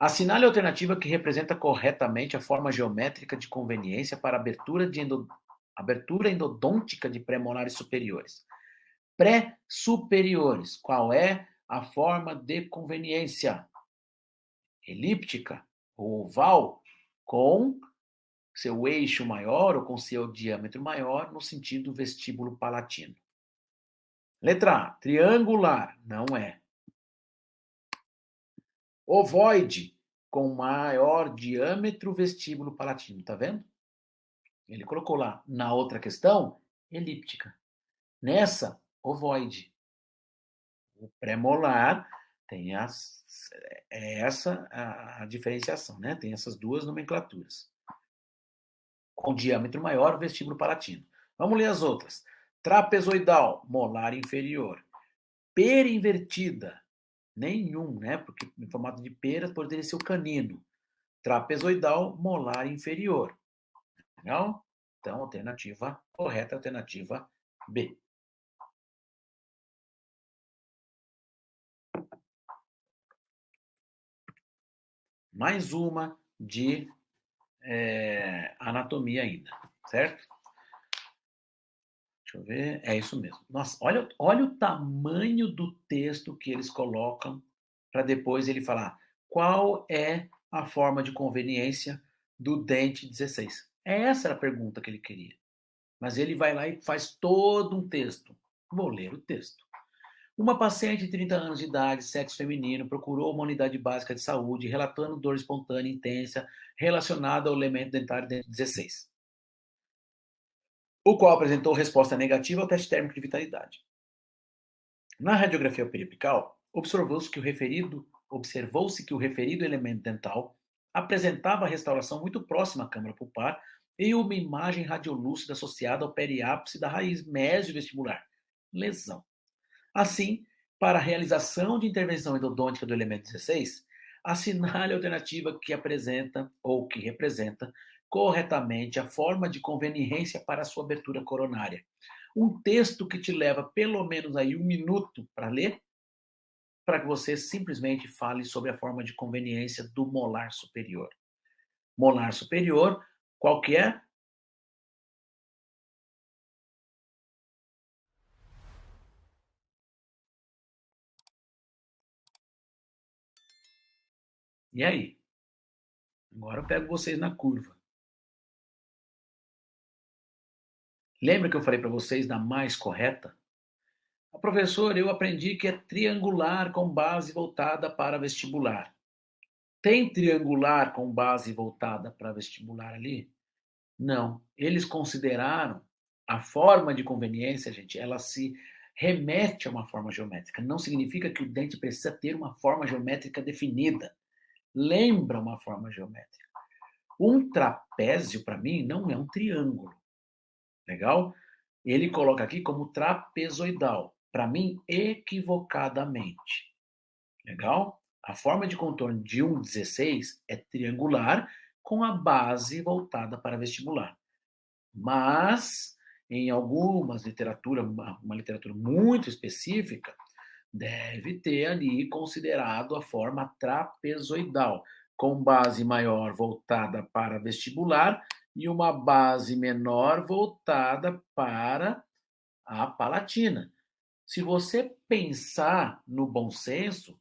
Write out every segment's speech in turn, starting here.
Assinale a alternativa que representa corretamente a forma geométrica de conveniência para abertura endodôntica de premolares superiores. Pré-superiores. Qual é a forma de conveniência? Elíptica ou oval, com seu eixo maior ou com seu diâmetro maior no sentido vestíbulo palatino. Letra A, triangular, não é. Ovoide, com maior diâmetro vestíbulo palatino, tá vendo? Ele colocou lá. Na outra questão, elíptica. Nessa, ovoide. O premolar tem essa a diferenciação, né? Tem essas duas nomenclaturas. Com diâmetro maior, vestíbulo palatino. Vamos ler as outras. Trapezoidal, molar inferior. Perinvertida, nenhum, né? Porque em formato de pera poderia ser o canino. Trapezoidal, molar inferior. Legal? Então, alternativa correta, alternativa B. Mais uma de anatomia ainda, certo? Deixa eu ver. É isso mesmo. Nossa, olha o tamanho do texto que eles colocam para depois ele falar qual é a forma de conveniência do dente 16. Essa era a pergunta que ele queria. Mas ele vai lá e faz todo um texto. Vou ler o texto. Uma paciente de 30 anos de idade, sexo feminino, procurou uma unidade básica de saúde relatando dor espontânea intensa relacionada ao elemento dentário dente 16, o qual apresentou resposta negativa ao teste térmico de vitalidade. Na radiografia periapical, observou-se que o referido elemento dental apresentava restauração muito próxima à câmara pulpar e uma imagem radiolúcida associada ao periápice da raiz mesio-vestibular. Lesão. Assim, para a realização de intervenção endodôntica do elemento 16, assinale a alternativa que apresenta ou que representa corretamente a forma de conveniência para a sua abertura coronária. Um texto que te leva pelo menos aí 1 minuto para ler, para que você simplesmente fale sobre a forma de conveniência do molar superior. Molar superior, qual que é? E aí? Agora eu pego vocês na curva. Lembra que eu falei para vocês da mais correta? Professor, eu aprendi que é triangular com base voltada para vestibular. Tem triangular com base voltada para vestibular ali? Não. Eles consideraram a forma de conveniência, gente, ela se remete a uma forma geométrica. Não significa que o dente precisa ter uma forma geométrica definida. Lembra uma forma geométrica. Um trapézio, para mim, não é um triângulo. Legal? Ele coloca aqui como trapezoidal. Para mim, equivocadamente. Legal? A forma de contorno de um 16 é triangular com a base voltada para vestibular. Mas, em algumas literaturas, uma literatura muito específica, deve ter ali considerado a forma trapezoidal, com base maior voltada para vestibular e uma base menor voltada para a palatina. Se você pensar no bom senso,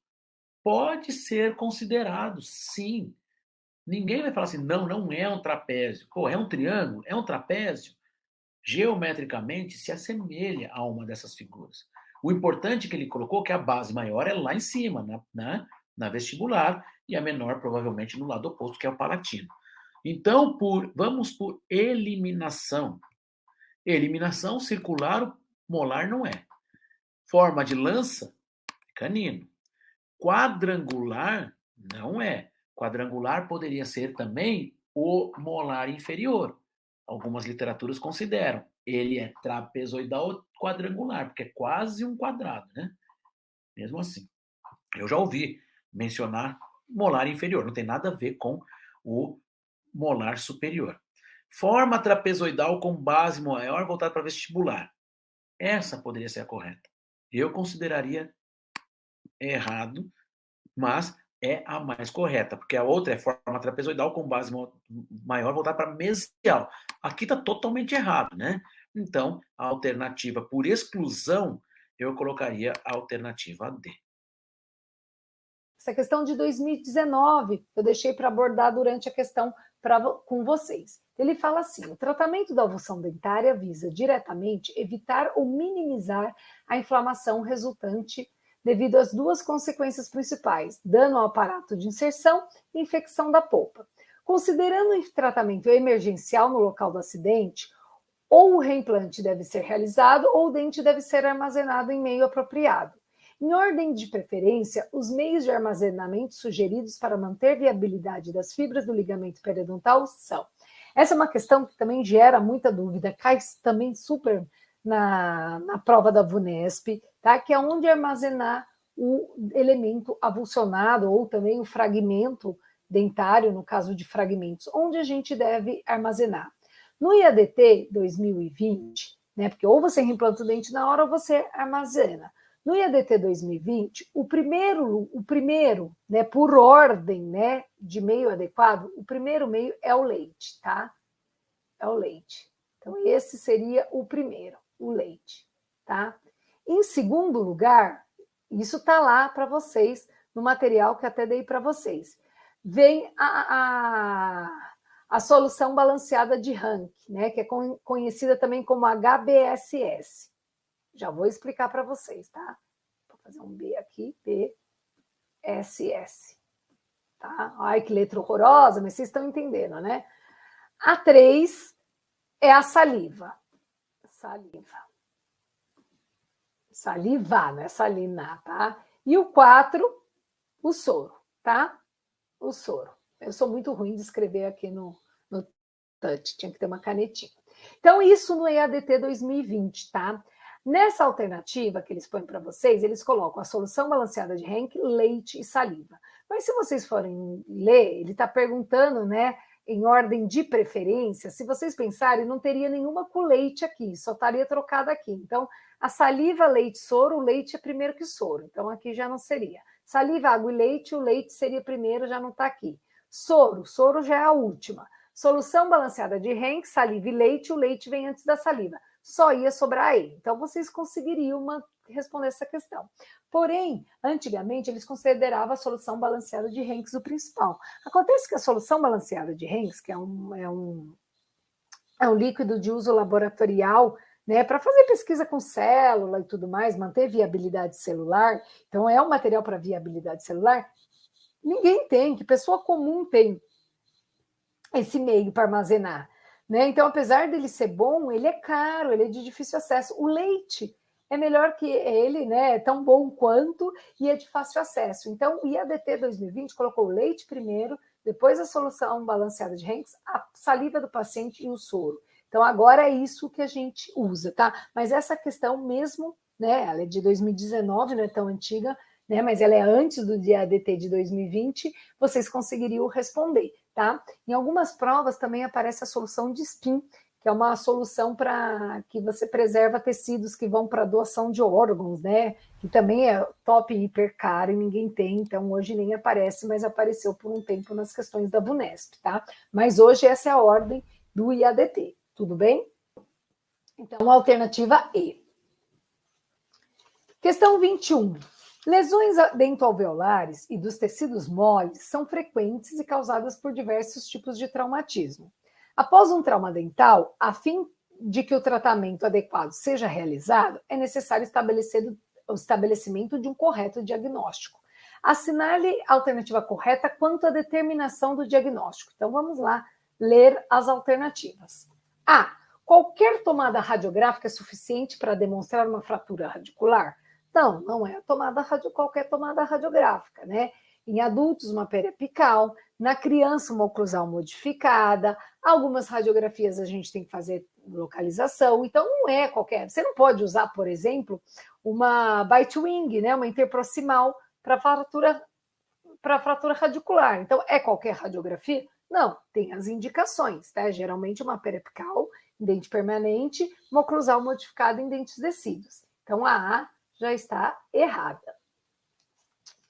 pode ser considerado, sim. Ninguém vai falar assim, não, não é um trapézio. Pô, é um triângulo? É um trapézio? Geometricamente se assemelha a uma dessas figuras. O importante que ele colocou é que a base maior é lá em cima, na vestibular, e a menor provavelmente no lado oposto, que é o palatino. Então, vamos por eliminação. Eliminação circular, o molar não é. Forma de lança, canino. Quadrangular, não é. Quadrangular poderia ser também o molar inferior. Algumas literaturas consideram. Ele é trapezoidal ou quadrangular, porque é quase um quadrado, né? Mesmo assim. Eu já ouvi mencionar molar inferior, não tem nada a ver com o molar superior. Forma trapezoidal com base maior voltada para vestibular. Essa poderia ser a correta. Eu consideraria errado, mas é a mais correta, porque a outra é forma trapezoidal com base maior voltada para mesial. Aqui está totalmente errado, né? Então, a alternativa por exclusão, eu colocaria a alternativa D. Essa questão de 2019, eu deixei para abordar durante a questão com vocês. Ele fala assim: o tratamento da avulsão dentária visa diretamente evitar ou minimizar a inflamação resultante devido às duas consequências principais: dano ao aparato de inserção e infecção da polpa. Considerando o tratamento emergencial no local do acidente, ou o reimplante deve ser realizado ou o dente deve ser armazenado em meio apropriado. Em ordem de preferência, os meios de armazenamento sugeridos para manter a viabilidade das fibras do ligamento periodontal são. Essa é uma questão que também gera muita dúvida, cai também super na prova da VUNESP, tá? Que é onde armazenar o elemento avulsionado ou também o fragmento dentário, no caso de fragmentos, onde a gente deve armazenar. No IADT 2020, né, porque ou você reimplanta o dente na hora ou você armazena. No IADT 2020, o primeiro, né, por ordem, né, de meio adequado, o primeiro meio é o leite, tá? É o leite. Então, esse seria o primeiro, o leite, tá? Em segundo lugar, isso tá lá para vocês, no material que até dei para vocês. Vem a solução balanceada de Rank, né, que é conhecida também como HBSS. Já vou explicar para vocês, tá? Vou fazer um B aqui, BSS. Tá? Ai, que letra horrorosa, mas vocês estão entendendo, né? A 3 é a saliva. Saliva, não é salina, tá? E o 4, o soro, tá? O soro. Eu sou muito ruim de escrever aqui no touch, tinha que ter uma canetinha. Então, isso no EADT 2020, tá? Nessa alternativa que eles põem para vocês, eles colocam a solução balanceada de Henck, leite e saliva. Mas se vocês forem ler, ele está perguntando, né, em ordem de preferência, se vocês pensarem, não teria nenhuma com leite aqui, só estaria trocada aqui. Então, a saliva, leite, soro, o leite é primeiro que soro, então aqui já não seria. Saliva, água e leite, o leite seria primeiro, já não está aqui. Soro já é a última. Solução balanceada de Henck, saliva e leite, o leite vem antes da saliva. Só ia sobrar aí. Então, vocês conseguiriam responder essa questão. Porém, antigamente, eles consideravam a solução balanceada de Henck o principal. Acontece que a solução balanceada de Henck, que é um líquido de uso laboratorial, né, para fazer pesquisa com célula e tudo mais, manter viabilidade celular, então é um material para viabilidade celular, ninguém tem, que pessoa comum tem esse meio para armazenar, né? Então, apesar dele ser bom, ele é caro, ele é de difícil acesso. O leite é melhor que ele, né? É tão bom quanto e é de fácil acesso. Então, o IADT 2020 colocou o leite primeiro, depois a solução balanceada de Henck, a saliva do paciente e o soro. Então, agora é isso que a gente usa, tá? Mas essa questão mesmo, né? Ela é de 2019, não é tão antiga, né? Mas ela é antes do IADT de 2020, vocês conseguiriam responder. Tá? Em algumas provas também aparece a solução de SPIN, que é uma solução para que você preserva tecidos que vão para doação de órgãos, né? Que também é top hiper caro e ninguém tem, então hoje nem aparece, mas apareceu por um tempo nas questões da VUNESP, tá? Mas hoje essa é a ordem do IADT, tudo bem? Então, alternativa E. Questão 21. Lesões dentoalveolares e dos tecidos moles são frequentes e causadas por diversos tipos de traumatismo. Após um trauma dental, a fim de que o tratamento adequado seja realizado, é necessário estabelecer o estabelecimento de um correto diagnóstico. Assinale a alternativa correta quanto à determinação do diagnóstico. Então, vamos lá ler as alternativas. A. Qualquer tomada radiográfica é suficiente para demonstrar uma fratura radicular? Não, não é qualquer tomada radiográfica, né? Em adultos, uma periapical, na criança, uma oclusal modificada, algumas radiografias a gente tem que fazer localização, então não é qualquer. Você não pode usar, por exemplo, uma bite wing, né? Uma interproximal para fratura radicular. Então, é qualquer radiografia? Não, tem as indicações, tá? Geralmente uma periapical em dente permanente, uma oclusal modificada em dentes descidos. Então, a A já está errada.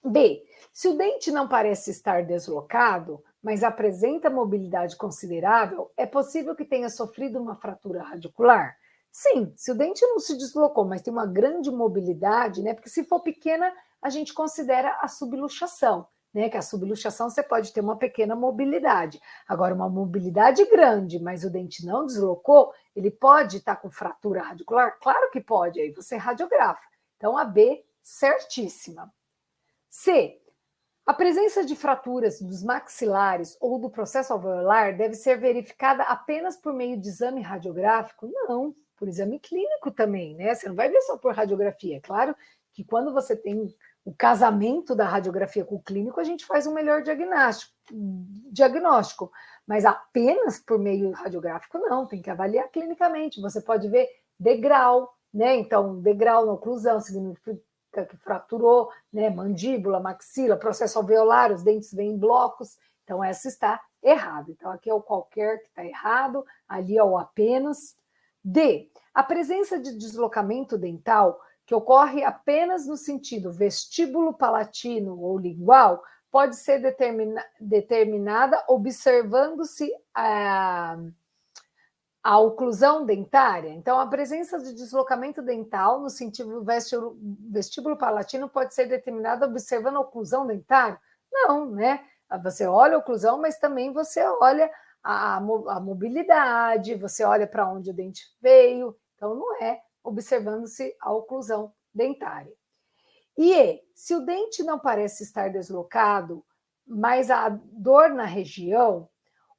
B. Se o dente não parece estar deslocado, mas apresenta mobilidade considerável, é possível que tenha sofrido uma fratura radicular? Sim, se o dente não se deslocou, mas tem uma grande mobilidade, né? Porque se for pequena, a gente considera a subluxação, né? Que a subluxação você pode ter uma pequena mobilidade. Agora, uma mobilidade grande, mas o dente não deslocou, ele pode estar com fratura radicular? Claro que pode, aí você radiografa. Então, a B, certíssima. C. A presença de fraturas dos maxilares ou do processo alveolar deve ser verificada apenas por meio de exame radiográfico? Não, por exame clínico também, né? Você não vai ver só por radiografia. É claro que quando você tem o casamento da radiografia com o clínico, a gente faz um melhor diagnóstico, mas apenas por meio radiográfico não, tem que avaliar clinicamente. Você pode ver degrau, né? Então, degrau na oclusão significa que fraturou, né, mandíbula, maxila, processo alveolar, os dentes vêm em blocos, então essa está errada. Então aqui é o qualquer que está errado, ali é o apenas. D. A presença de deslocamento dental que ocorre apenas no sentido vestíbulo palatino ou lingual pode ser determinada observando-se a oclusão dentária. Então, a presença de deslocamento dental no sentido vestíbulo palatino pode ser determinada observando a oclusão dentária? Não, né? Você olha a oclusão, mas também você olha a mobilidade, você olha para onde o dente veio. Então, não é observando-se a oclusão dentária. E se o dente não parece estar deslocado, mas há dor na região,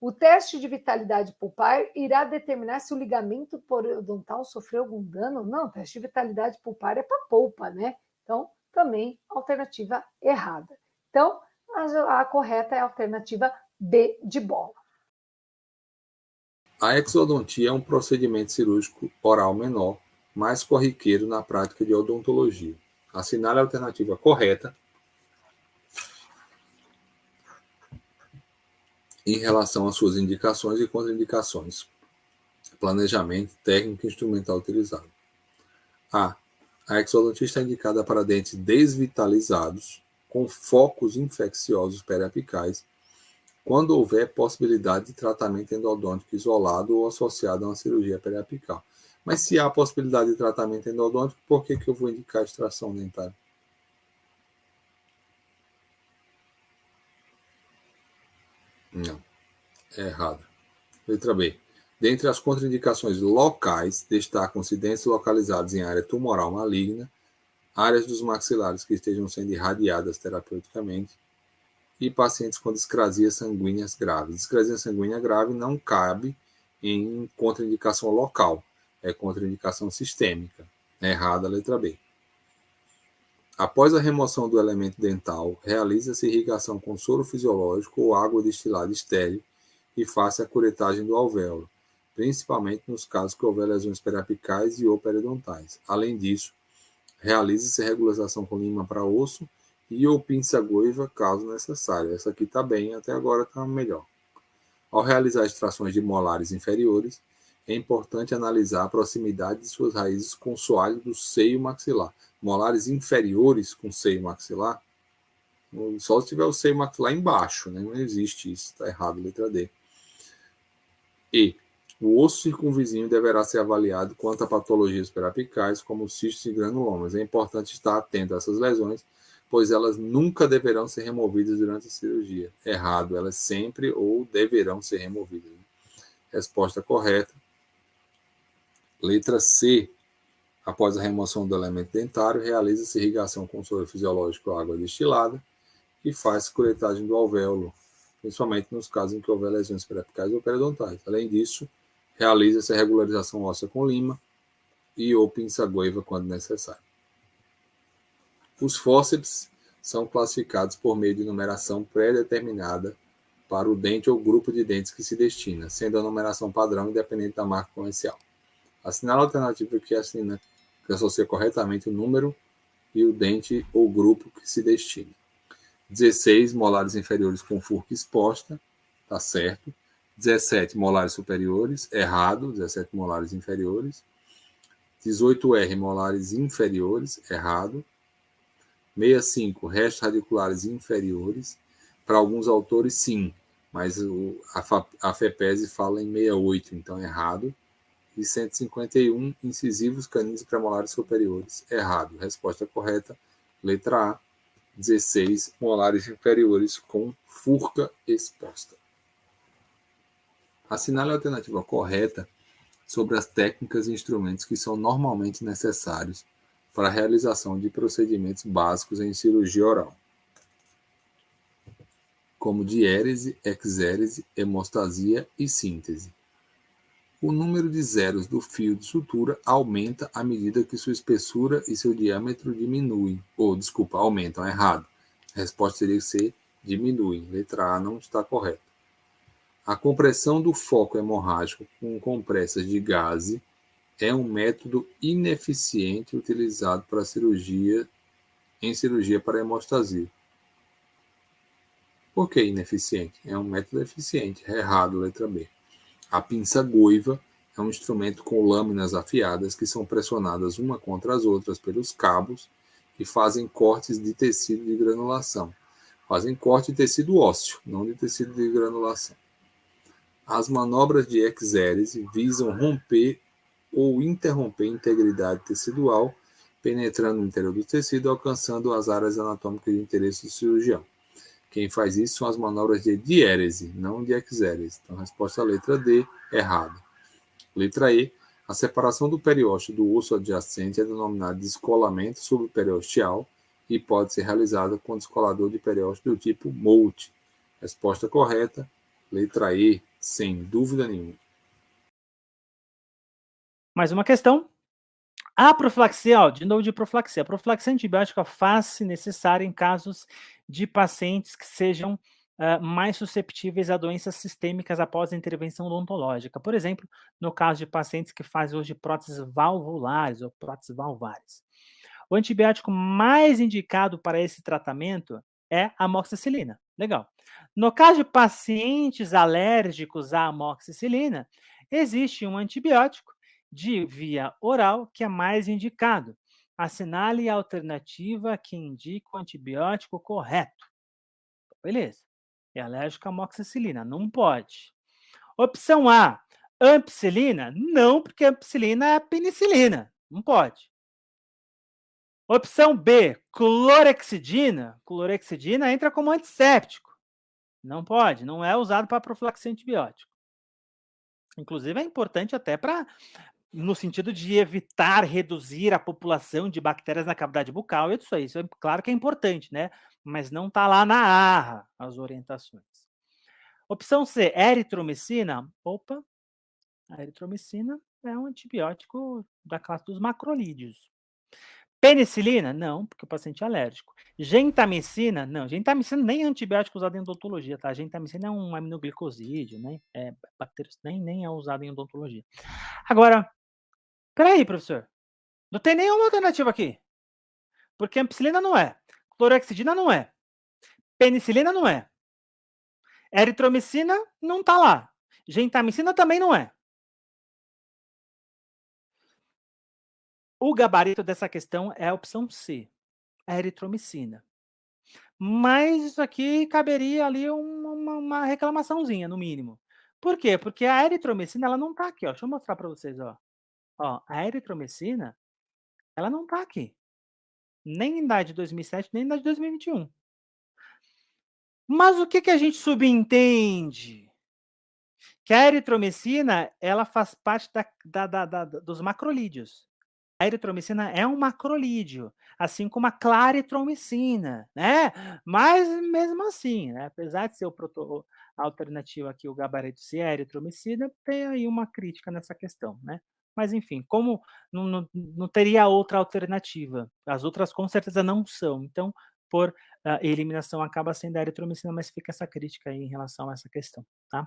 o teste de vitalidade pulpar irá determinar se o ligamento periodontal sofreu algum dano? Não, o teste de vitalidade pulpar é para polpa, né? Então, também alternativa errada. Então, a correta é a alternativa B de bola. A exodontia é um procedimento cirúrgico oral menor, mais corriqueiro na prática de odontologia. Assinale a alternativa correta em relação às suas indicações e contraindicações. Planejamento técnico e instrumental utilizado. A. A exodontia está indicada para dentes desvitalizados com focos infecciosos periapicais quando houver possibilidade de tratamento endodôntico isolado ou associado a uma cirurgia periapical. Mas se há possibilidade de tratamento endodôntico, por que eu vou indicar extração dentária? Não, é errado. Letra B. Dentre as contraindicações locais, destacam-se dentes localizados em área tumoral maligna, áreas dos maxilares que estejam sendo irradiadas terapeuticamente e pacientes com discrasias sanguíneas graves. Discrasia sanguínea grave não cabe em contraindicação local, é contraindicação sistêmica. É errada a letra B. Após a remoção do elemento dental, realiza-se irrigação com soro fisiológico ou água destilada estéril e faça a curetagem do alvéolo, principalmente nos casos que houver lesões periapicais e ou periodontais. Além disso, realiza-se regularização com lima para osso e ou pinça goiva, caso necessário. Essa aqui está bem, até agora está melhor. Ao realizar extrações de molares inferiores, é importante analisar a proximidade de suas raízes com o soalho do seio maxilar. Molares inferiores com seio maxilar, só se tiver o seio maxilar embaixo, né? Não existe isso, está errado, letra D. E o osso circunvizinho deverá ser avaliado quanto a patologias periapicais, como cistos e granulomas. É importante estar atento a essas lesões, pois elas nunca deverão ser removidas durante a cirurgia. Errado, elas sempre ou deverão ser removidas. Resposta correta. Letra C. Após a remoção do elemento dentário, realiza-se irrigação com soro fisiológico ou água destilada e faz curetagem do alvéolo, principalmente nos casos em que houver lesões periapicais ou periodontais. Além disso, realiza-se a regularização óssea com lima e ou pinça goiva quando necessário. Os fórceps são classificados por meio de numeração pré-determinada para o dente ou grupo de dentes que se destina, sendo a numeração padrão independente da marca comercial. Assinale a alternativa que associa corretamente o número e o dente ou grupo que se destina. 16 molares inferiores com furca exposta, tá certo. 17 molares superiores, errado, 17 molares inferiores. 18R molares inferiores, errado. 65, restos radiculares inferiores. Para alguns autores, sim, mas a FEPESE fala em 68, então é errado. E 151, incisivos caninos premolares superiores, errado. Resposta correta, letra A, 16, molares inferiores com furca exposta. Assinale a alternativa correta sobre as técnicas e instrumentos que são normalmente necessários para a realização de procedimentos básicos em cirurgia oral, como diérese, exérese, hemostasia e síntese. O número de zeros do fio de sutura aumenta à medida que sua espessura e seu diâmetro diminuem. Aumentam, é errado. A resposta teria que ser diminuem. Letra A não está correta. A compressão do foco hemorrágico com compressas de gaze é um método ineficiente utilizado para cirurgia para hemostasia. Por que ineficiente? É um método eficiente. É errado, letra B. A pinça goiva é um instrumento com lâminas afiadas que são pressionadas uma contra as outras pelos cabos e fazem cortes de tecido de granulação. Fazem corte de tecido ósseo, não de tecido de granulação. As manobras de exérese visam romper ou interromper a integridade tecidual, penetrando no interior do tecido, alcançando as áreas anatômicas de interesse do cirurgião. Quem faz isso são as manobras de diérese, não de exérese. Então, a resposta à letra D, errada. Letra E, a separação do periósteo do osso adjacente é denominada descolamento subperiosteal e pode ser realizada com descolador de periósteo do tipo Molt. Resposta correta, letra E, sem dúvida nenhuma. Mais uma questão. A profilaxia, de novo de profilaxia. A profilaxia antibiótica faz-se necessária em casos de pacientes que sejam mais susceptíveis a doenças sistêmicas após a intervenção odontológica. Por exemplo, no caso de pacientes que fazem hoje próteses valvulares ou próteses valvares. O antibiótico mais indicado para esse tratamento é a amoxicilina. Legal. No caso de pacientes alérgicos à amoxicilina, existe um antibiótico de via oral que é mais indicado. Assinale a alternativa que indica o antibiótico correto. Beleza. É alérgico à amoxicilina, não pode. Opção A, ampicilina? Não, porque ampicilina é penicilina, não pode. Opção B, clorexidina? Clorexidina entra como antisséptico. Não pode, não é usado para profilaxia antibiótica. Inclusive, é importante até para, no sentido de evitar, reduzir a população de bactérias na cavidade bucal, isso aí. Isso é claro que é importante, né? Mas não está lá na ARRA as orientações. Opção C, eritromicina. Opa, a eritromicina é um antibiótico da classe dos macrolídeos. Penicilina? Não, porque o paciente é alérgico. Gentamicina? Não, gentamicina nem é antibiótico usado em odontologia, tá? Gentamicina é um aminoglicosídeo, né? Nem é usado em odontologia. Agora, peraí, professor. Não tem nenhuma alternativa aqui. Porque ampicilina não é. Clorexidina não é. Penicilina não é. Eritromicina não tá lá. Gentamicina também não é. O gabarito dessa questão é a opção C, a eritromicina. Mas isso aqui caberia ali uma reclamaçãozinha, no mínimo. Por quê? Porque a eritromicina, ela não tá aqui, ó. Deixa eu mostrar para vocês, ó. Ó, a eritromicina, ela não tá aqui. Nem na de 2007, nem na de 2021. Mas o que a gente subentende? Que a eritromicina, ela faz parte dos macrolídeos. A eritromicina é um macrolídeo, assim como a claritromicina, né? Mas mesmo assim, né? Apesar de ser a alternativa aqui, o gabarito ser a eritromicina, tem aí uma crítica nessa questão, né? Mas enfim, como não teria outra alternativa, as outras com certeza não são, então por eliminação acaba sendo a eritromicina, mas fica essa crítica aí em relação a essa questão, tá?